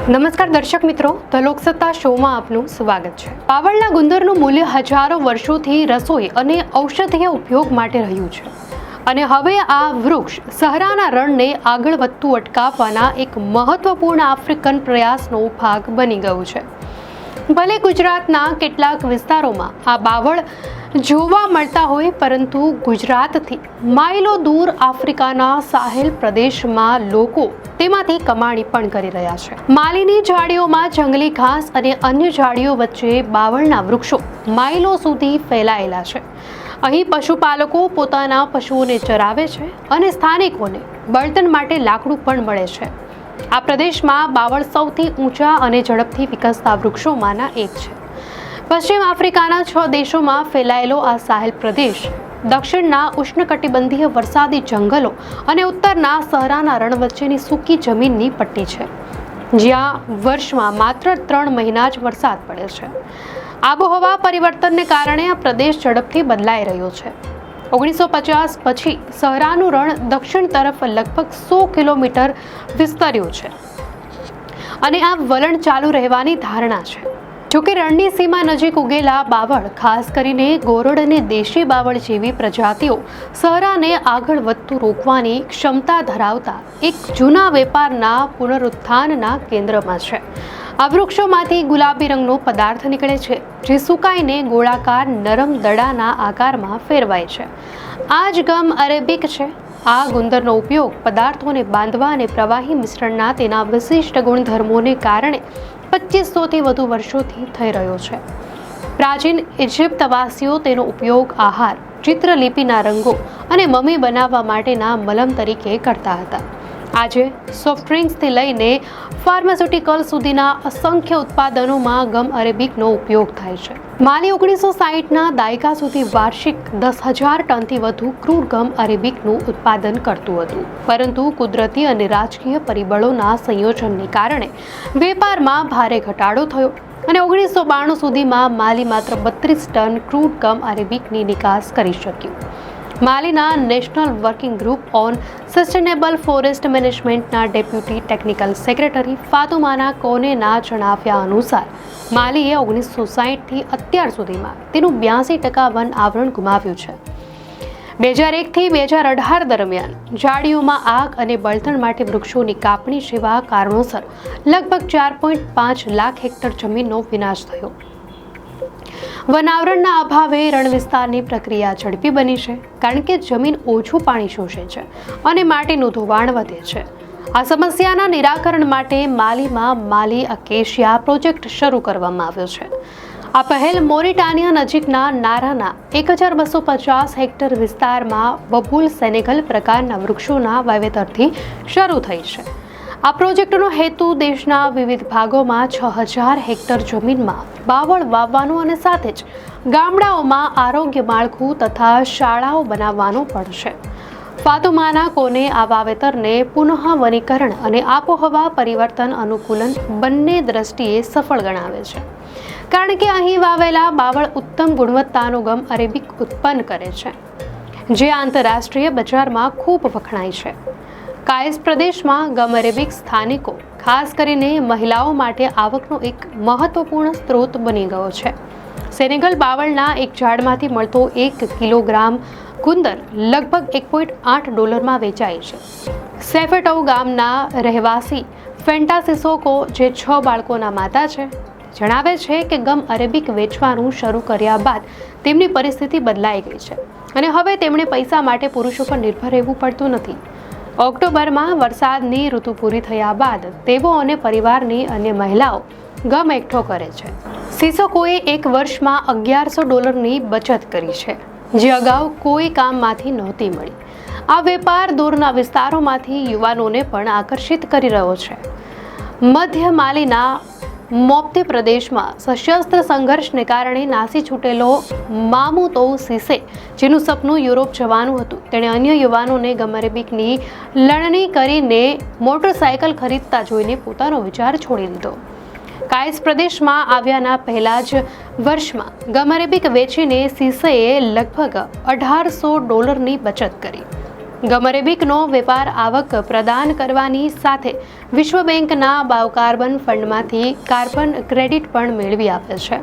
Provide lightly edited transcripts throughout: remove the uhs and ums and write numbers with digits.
નમસ્કાર દર્શક મિત્રો, ધ લોકસત્તા શોમાં આપનું સ્વાગત છે। બાવળના ગુંદરનું મૂલ્ય હજારો વર્ષોથી રસોઈ અને ઔષધીય ઉપયોગ માટે રહ્યું છે અને હવે આ વૃક્ષ સહરાના રણને આગળ વધતું અટકાવવાના એક મહત્વપૂર્ણ આફ્રિકન પ્રયાસનો ભાગ બની ગયું છે। ભલે ગુજરાતના કેટલાક વિસ્તારોમાં આ બાવળ જોવા મળતા હોય, પરંતુ ગુજરાતથી માઇલો દૂર આફ્રિકાના સાહેલ પ્રદેશમાં લોકો તેમાંથી કમાણી પણ કરી રહ્યા છે। માલીની ઝાડીઓમાં જંગલી ઘાસ અને અન્ય ઝાડીઓ વચ્ચે બાવળના વૃક્ષો માઇલો સુધી ફેલાયેલા છે। અહીં પશુપાલકો પોતાના પશુઓને ચરાવે છે અને સ્થાનિકોને બળતણ માટે લાકડું પણ મળે છે। આ પ્રદેશમાં બાવળ સૌથી ઊંચા અને ઝડપથી વિકસતા વૃક્ષોમાંના એક છે। પશ્ચિમ આફ્રિકાના 6 દેશોમાં ફેલાયેલો આ સાહેલ પ્રદેશ દક્ષિણના ઉષ્ણકટિબંધીય વરસાદી જંગલો અને ઉત્તરના સહરાના રણ વચ્ચેની સૂકી જમીનની પટ્ટી છે, જ્યાં વર્ષમાં માત્ર 3 મહિના જ વરસાદ પડે છે। આબોહવા પરિવર્તનને કારણે આ પ્રદેશ ઝડપથી બદલાઈ રહ્યો છે। 1950 પછી સહરાનું રણ દક્ષિણ તરફ લગભગ 100 કિલોમીટર વિસ્તર્યું છે અને આ વલણ ચાલુ રહેવાની ધારણા છે। જોકે રણની સીમા નજીક ઉગેલા બાવળ, ખાસ કરીને ગોરડ અને દેશી બાવળ જેવી પ્રજાતિઓ સહરાને આગળ વધતું રોકવાની ક્ષમતા ધરાવતા એક જૂના વેપારના પુનરુત્થાનના કેન્દ્રમાં છે। આ વૃક્ષોમાંથી ગુલાબી રંગનો પદાર્થ નીકળે છે, જે સુકાઈને ગોળાકાર નરમ દડાના આકારમાં ફેરવાય છે। આ જ ગમ અરેબિક છે। આ ગુંદરનો ઉપયોગ પદાર્થોને બાંધવા અને પ્રવાહી મિશ્રણના તેના વિશિષ્ટ ગુણધર્મોને કારણે 2500થી વધુ વર્ષોથી થઈ રહ્યો છે। પ્રાચીન ઇજિપ્તવાસીઓ તેનો ઉપયોગ આહાર, ચિત્રલિપિના રંગો અને મમી બનાવવા માટેના મલમ તરીકે કરતા હતા। આજે સોફ્ટ ડ્રિંક્સથી લઈને ફાર્માસ્યુટિકલ સુધીના અસંખ્ય ઉત્પાદનોમાં ગમ અરેબિકનો ઉપયોગ થાય છે। માલી 1960ના દાયકા સુધી વાર્ષિક 10,000 ટનથી વધુ ક્રૂડ ગમ અરેબિકનું ઉત્પાદન કરતું હતું, પરંતુ કુદરતી અને રાજકીય પરિબળોના સંયોજનને કારણે વેપારમાં ભારે ઘટાડો થયો અને 1992 સુધીમાં માલી માત્ર 32 ટન ક્રૂડ ગમ અરેબિકની નિકાસ કરી શક્યું। માલીના national working group on sustainable forest મેનેજમેન્ટના ડેપ્યુટી ટેકનિકલ સેક્રેટરી ફાતુમાના કોનેના જણાવ્યા અનુસાર માલીએ 1960થી અત્યાર સુધીમાં તેનું 82% વન આવરણ ગુમાવ્યું છે। 2001થી 2018 દરમિયાન ઝાડીઓમાં આગ અને બળતણ માટે વૃક્ષોની કાપણી જેવા કારણોસર લગભગ 4.5 લાખ હેક્ટર જમીનનો વિનાશ થયો। વનાવરણના અભાવે રણ વિસ્તારની પ્રક્રિયા ઝડપી બની છે, કારણ કે જમીન ઓછું પાણી શોષે છે અને માટીનું ધોવાણ વધે છે। આ સમસ્યાના નિરાકરણ માટે માલીમાં માલી અકેશિયા પ્રોજેક્ટ શરૂ કરવામાં આવ્યો છે। આ પહેલ મોરિટાનિયા નજીકના નારાના 1250 હેક્ટર વિસ્તારમાં બબુલ સેનેગલ પ્રકારના વૃક્ષોના વાવેતરથી શરૂ થઈ છે। આ પ્રોજેક્ટનો હેતુ દેશના વિવિધ ભાગોમાં 6000 હેક્ટર જમીનમાં બાવળ વાવવાનો અને સાથે જ ગામડાઓમાં આરોગ્ય માળખું તથા શાળાઓ બનાવવાનો પણ છે। ફાતુમાના કોને આ વાવેતરને પુનઃ વનીકરણ અને આબોહવા પરિવર્તન અનુકૂલન બંને દ્રષ્ટિએ સફળ ગણાવે છે, કારણ કે અહીં વાવેલા બાવળ ઉત્તમ ગુણવત્તાનો ગમ અરેબિક ઉત્પન્ન કરે છે, જે આંતરરાષ્ટ્રીય બજારમાં ખૂબ વખણાય છે। કાયસ પ્રદેશમાં ગમ અરેબિક સ્થાનિકો, ખાસ કરીને મહિલાઓ માટે આવકનો એક મહત્વપૂર્ણ સ્ત્રોત બની ગયો છે। સેનેગલ બાવળના એક ઝાડમાંથી મળતો 1 કિલોગ્રામ ગુંદર લગભગ $1.8 વેચાય છે। સેફેટૌ ગામના રહેવાસી ફેન્ટા સિસોકો, જે 6 બાળકોના માતા છે, જણાવે છે કે ગમ અરેબિક વેચવાનું શરૂ કર્યા બાદ તેમની પરિસ્થિતિ બદલાઈ ગઈ છે અને હવે તેમણે પૈસા માટે પુરુષો પર નિર્ભર રહેવું પડતું નથી। ઓક્ટોબરમાં વરસાદની ઋતુ પૂરી થયા બાદ તેઓ અને પરિવારની અન્ય મહિલાઓ ગમ એકઠો કરે છે। સિસોકોએ એક વર્ષમાં $1100ની બચત કરી છે, જે અગાઉ કોઈ કામમાંથી નહોતી મળી। આ વેપાર દૂરના વિસ્તારોમાંથી યુવાનોને પણ આકર્ષિત કરી રહ્યો છે। મધ્ય માલીના મોપ્તી પ્રદેશમાં સશસ્ત્ર સંઘર્ષને કારણે નાસી છૂટેલો મામુતો સીસે, જેનું સપનું યુરોપ જવાનું હતું, તેણે અન્ય યુવાનોને ગમ અરેબિકની લણણી કરીને મોટરસાયકલ ખરીદતા જોઈને પોતાનો વિચાર છોડી દીધો। કાયસ પ્રદેશમાં આવ્યાના પહેલા જ વર્ષમાં ગમ અરેબિક વેચીને સીસેએ લગભગ $1800ની બચત કરી। ગમ અરેબિકનો વેપાર આવક પ્રદાન કરવાની સાથે વિશ્વ બેંકના બાયોકાર્બન ફંડમાંથી કાર્બન ક્રેડિટ પણ મેળવી આપે છે.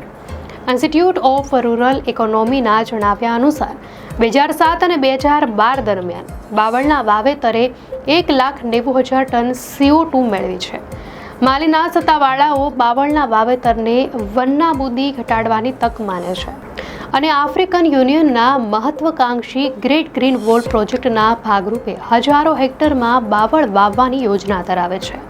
ઇન્સ્ટિટ્યૂટ ઓફ રૂરલ ઇકોનોમીના જણાવ્યા અનુસાર 2007 અને 2012 દરમિયાન બાવળના વાવેતરે 1,90,000 ટન CO2 મેળવી છે. માલીના સત્તાવાળાઓ બાવળના વાવેતરને વનનાબૂદી ઘટાડવાની તક માને છે અને આફ્રિકન યુનિયનના મહત્વાકાંક્ષી ગ્રેટ ગ્રીન વોલ પ્રોજેક્ટના ભાગરૂપે હજારો હેક્ટરમાં બાવળ વાવવાની યોજના ધરાવે છે.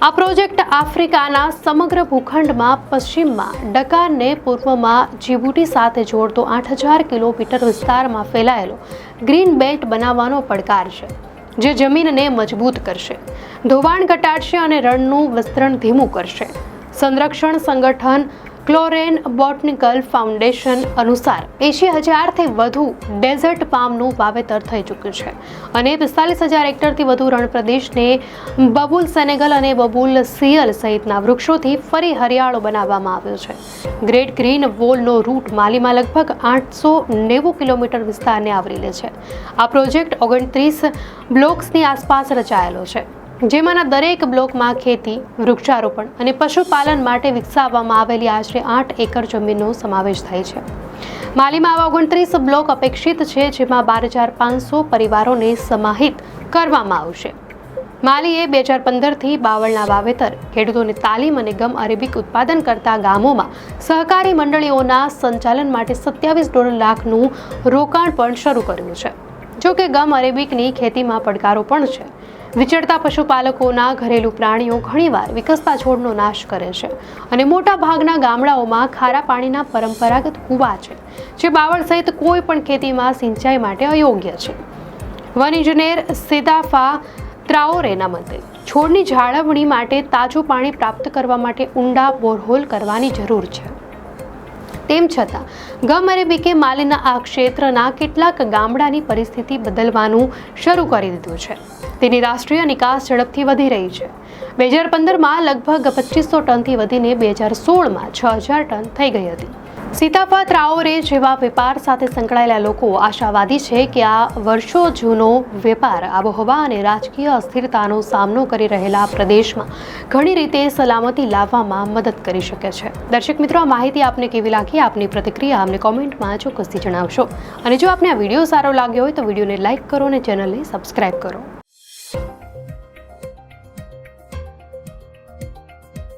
આ પ્રોજેક્ટ આફ્રિકાના સમગ્ર ભૂખંડમાં પશ્ચિમમાં ડકારને પૂર્વમાં જીબુટી સાથે જોડતો 8,000 કિલોમીટર વિસ્તારમાં ફેલાયેલો ગ્રીન બેલ્ટ બનાવવાનો પડકાર છે, જે જમીનને મજબૂત કરશે, ધોવાણ ઘટાડશે અને રણનું વિસ્તરણ ધીમું કરશે. સંરક્ષણ સંગઠન ક્લોરેન બોટનિકલ ફાઉન્ડેશન અનુસાર 80,000થી વધુ ડેઝર્ટ પામનું વાવેતર થઈ ચૂક્યું છે અને 45,000 હેક્ટરથી વધુ રણ પ્રદેશને બબુલ સેનેગલ અને બબુલ સિયલ સહિતના વૃક્ષોથી ફરી હરિયાળો બનાવવામાં આવ્યો છે. ગ્રેટ ગ્રીન વોલનો રૂટ માલીમાં લગભગ 890 કિલોમીટર વિસ્તારને આવરી લે છે. આ પ્રોજેક્ટ 29 બ્લોક્સની આસપાસ રચાયેલો છે, જેમાંના દરેક બ્લોકમાં ખેતી, વૃક્ષારોપણ અને પશુપાલન માટે વિકસાવવામાં આવેલી આશરે 8 એકર જમીનનો સમાવેશ થાય છે. માલીમાં આવા 29 બ્લોક અપેક્ષિત છે, જેમાં 12,500 પરિવારોને સમાહિત કરવામાં આવશે. માલીએ 2015થી બાવળના વાવેતર, ખેડૂતોને તાલીમ અને ગમ અરેબિક ઉત્પાદન કરતા ગામોમાં સહકારી મંડળીઓના સંચાલન માટે $27 લાખનું રોકાણ પણ શરૂ કર્યું છે. જો કે ગમ અરેબિકની ખેતીમાં પડકારો પણ છે. વિચરતા પશુપાલકોના ઘરેલું પ્રાણીઓ ઘણીવાર વિકસતા છોડનો નાશ કરે છે અને મોટા ભાગના ગામડાઓમાં ખારા પાણીના પરંપરાગત કૂવા છે, જે બાવળ સહિત કોઈ પણ ખેતીમાં સિંચાઈ માટે અયોગ્ય છે. વન ઇજનેર સિતાફા ત્રાઓરેના મતે છોડની જાળવણી માટે તાજું પાણી પ્રાપ્ત કરવા માટે ઊંડા બોરહોલ કરવાની જરૂર છે. તેમ છતાં ગમ અરેબિકે માલીના આ ક્ષેત્રના કેટલાક ગામડાની પરિસ્થિતિ બદલવાનું શરૂ કરી દીધું છે. તેની રાષ્ટ્રીય નિકાસ ઝડપથી વધી રહી છે. 2015માં લગભગ 2,500 ટનથી વધીને 2016માં 6,000 ટન થઈ ગઈ હતી. સિતાફા ત્રાઓરે જેવા વેપાર સાથે સંકળાયેલા લોકો આશાવાદી છે કે આ વર્ષો જૂનો વેપાર આબોહવા અને રાજકીય અસ્થિરતાનો સામનો કરી રહેલા પ્રદેશમાં ઘણી રીતે સલામતી લાવવામાં મદદ કરી શકે છે. દર્શક મિત્રો, આ માહિતી આપને કેવી લાગી? આપની પ્રતિક્રિયા અમને કોમેન્ટમાં ચોક્કસથી જણાવશો અને જો આપને આ વિડીયો સારો લાગ્યો હોય તો વિડીયોને લાઇક કરો અને ચેનલને સબસ્ક્રાઇબ કરો.